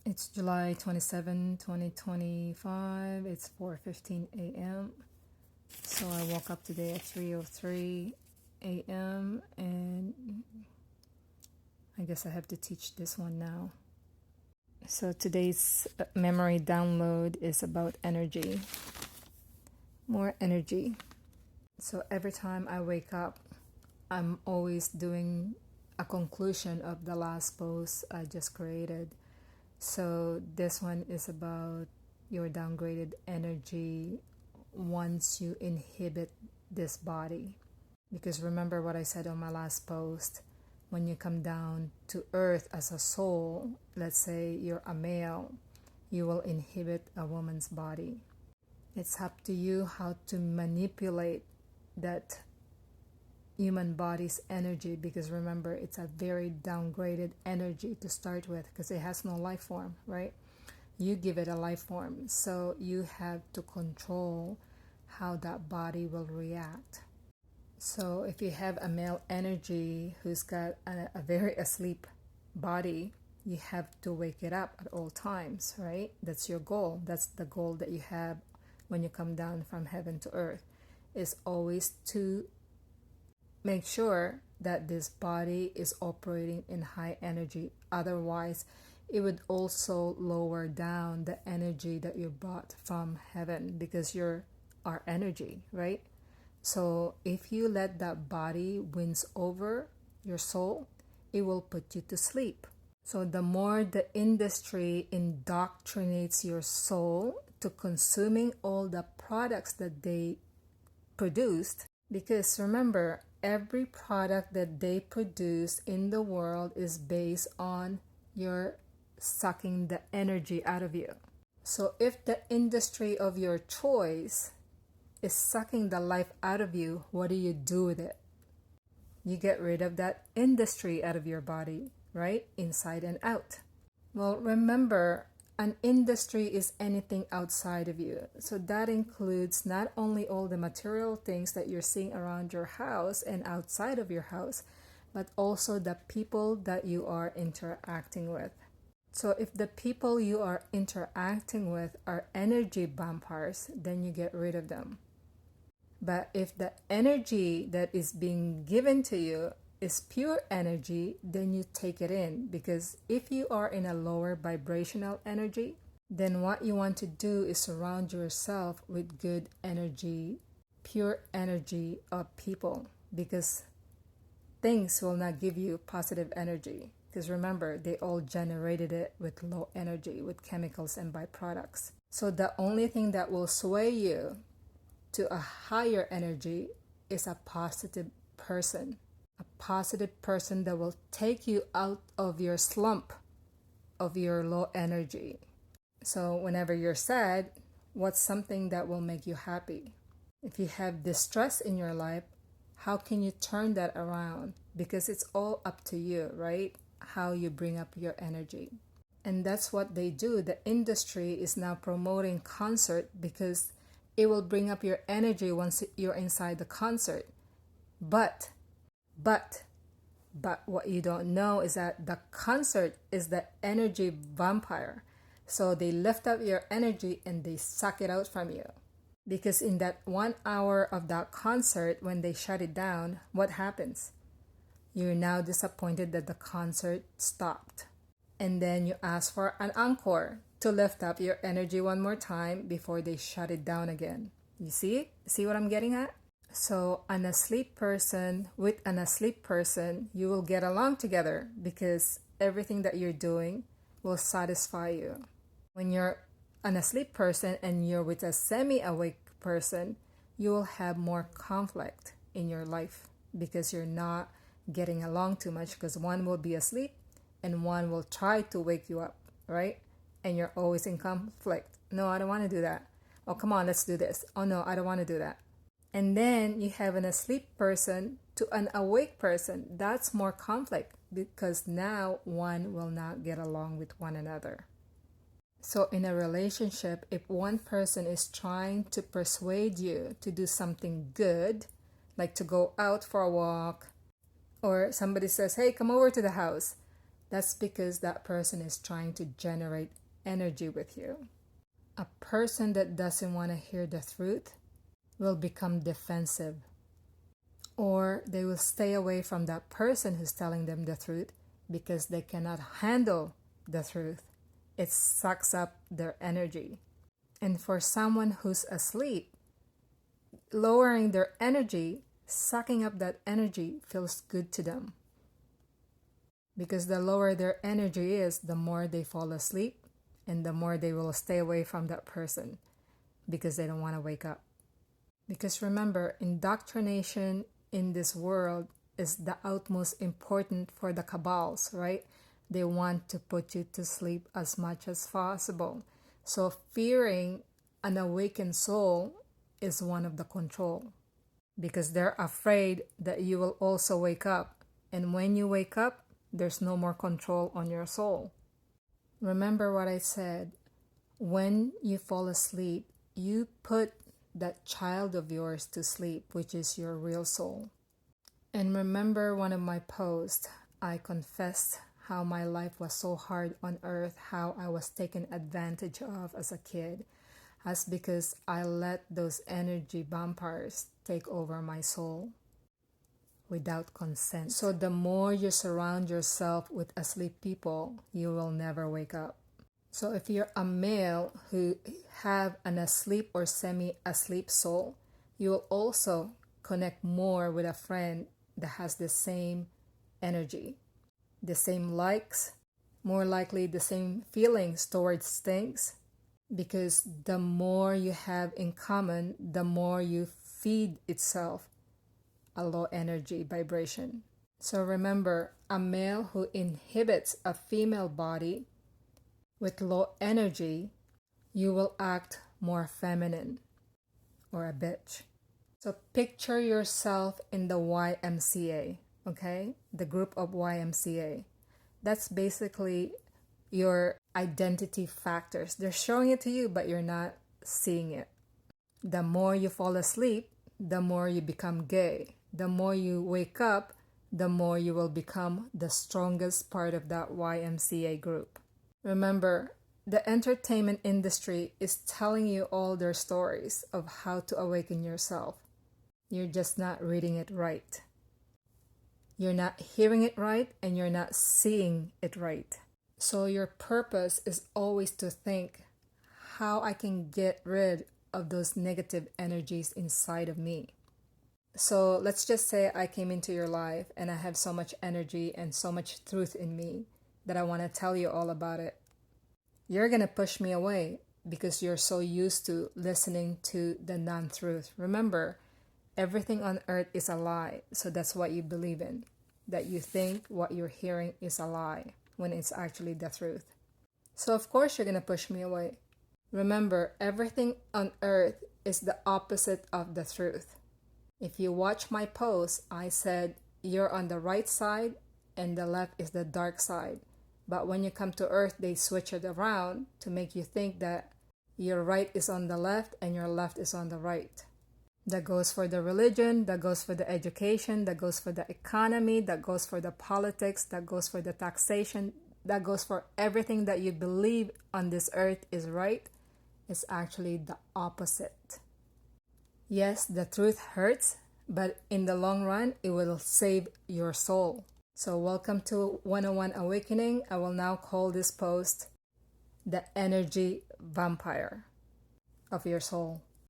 It's July 27, 2025. It's 4:15 a.m. So I woke up today at 3:03 a.m. and I guess I have to teach this one now. So today's memory download is about energy. More energy. So every time I wake up, I'm always doing a conclusion of the last post I just created. So this one is about your downgraded energy once you inhibit this body. Because remember what I said on my last post, when you come down to earth as a soul, let's say you're a male, you will inhibit a woman's body. It's up to you how to manipulate that human body's energy, because remember, it's a very downgraded energy to start with because it has no life form, right? You give it a life form, so you have to control how that body will react. So if you have a male energy who's got a very asleep body, you have to wake it up at all times, right? That's your goal. That's the goal that you have when you come down from heaven to earth, is always to make sure that this body is operating in high energy. Otherwise, it would also lower down the energy that you brought from heaven, because you're our energy, right? So if you let that body wins over your soul, it will put you to sleep. So the more the industry indoctrinates your soul to consuming all the products that they produced, because remember, every product that they produce in the world is based on your sucking the energy out of you. So if the industry of your choice is sucking the life out of you, what do you do with it? You get rid of that industry out of your body, right? Inside and out. Well, remember, an industry is anything outside of you. So that includes not only all the material things that you're seeing around your house and outside of your house, but also the people that you are interacting with. So if the people you are interacting with are energy vampires, then you get rid of them. But if the energy that is being given to you is pure energy, then you take it in. Because if you are in a lower vibrational energy, then what you want to do is surround yourself with good energy, pure energy of people. Because things will not give you positive energy. Because remember, they all generated it with low energy, with chemicals and byproducts. So the only thing that will sway you to a higher energy is a positive person. A positive person that will take you out of your slump of your low energy. So whenever you're sad, what's something that will make you happy? If you have distress in your life, how can you turn that around? Because it's all up to you, right? How you bring up your energy. And that's what they do. The industry is now promoting concert because it will bring up your energy once you're inside the concert. But what you don't know is that the concert is the energy vampire. So they lift up your energy and they suck it out from you. Because in that 1 hour of that concert, when they shut it down, what happens? You're now disappointed that the concert stopped. And then you ask for an encore to lift up your energy one more time before they shut it down again. You see? See what I'm getting at? So an asleep person with an asleep person, you will get along together because everything that you're doing will satisfy you. When you're an asleep person and you're with a semi-awake person, you will have more conflict in your life because you're not getting along too much, because one will be asleep and one will try to wake you up, right? And you're always in conflict. No, I don't want to do that. Oh, come on, let's do this. Oh, no, I don't want to do that. And then you have an asleep person to an awake person. That's more conflict because now one will not get along with one another. So in a relationship, if one person is trying to persuade you to do something good, like to go out for a walk, or somebody says, hey, come over to the house, That's because that person is trying to generate energy with you. A person that doesn't want to hear the truth will become defensive, or they will stay away from that person who's telling them the truth because they cannot handle the truth. It sucks up their energy. And for someone who's asleep, lowering their energy, sucking up that energy feels good to them. Because the lower their energy is, the more they fall asleep and the more they will stay away from that person because they don't want to wake up. Because remember, indoctrination in this world is the utmost important for the Cabals, right? They want to put you to sleep as much as possible. So fearing an awakened soul is one of the control, because they're afraid that you will also wake up. And when you wake up, there's no more control on your soul. Remember what I said. When you fall asleep, you put that child of yours to sleep, which is your real soul. And remember one of my posts, I confessed how my life was so hard on earth, how I was taken advantage of as a kid. That's because I let those energy vampires take over my soul without consent. So the more you surround yourself with asleep people, you will never wake up. So if you're a male who have an asleep or semi-asleep soul, you will also connect more with a friend that has the same energy, the same likes, more likely the same feelings towards things, because the more you have in common, the more you feed itself a low energy vibration. So remember, a male who inhibits a female body with low energy, you will act more feminine or a bitch. So picture yourself in the YMCA, okay? The group of YMCA. That's basically your identity factors. They're showing it to you, but you're not seeing it. The more you fall asleep, the more you become gay. The more you wake up, the more you will become the strongest part of that YMCA group. Remember, the entertainment industry is telling you all their stories of how to awaken yourself. You're just not reading it right. You're not hearing it right, and you're not seeing it right. So your purpose is always to think how I can get rid of those negative energies inside of me. So let's just say I came into your life and I have so much energy and so much truth in me that I want to tell you all about it. You're going to push me away because you're so used to listening to the non-truth. Remember, everything on earth is a lie. So that's what you believe in. That you think what you're hearing is a lie when it's actually the truth. So of course you're going to push me away. Remember, everything on earth is the opposite of the truth. If you watch my post, I said you're on the right side and the left is the dark side. But when you come to earth, they switch it around to make you think that your right is on the left and your left is on the right. That goes for the religion, that goes for the education, that goes for the economy, that goes for the politics, that goes for the taxation, that goes for everything that you believe on this earth is right. It's actually the opposite. Yes, the truth hurts, but in the long run, it will save your soul. So welcome to 101 Awakening. I will now call this post the energy vampire of your soul.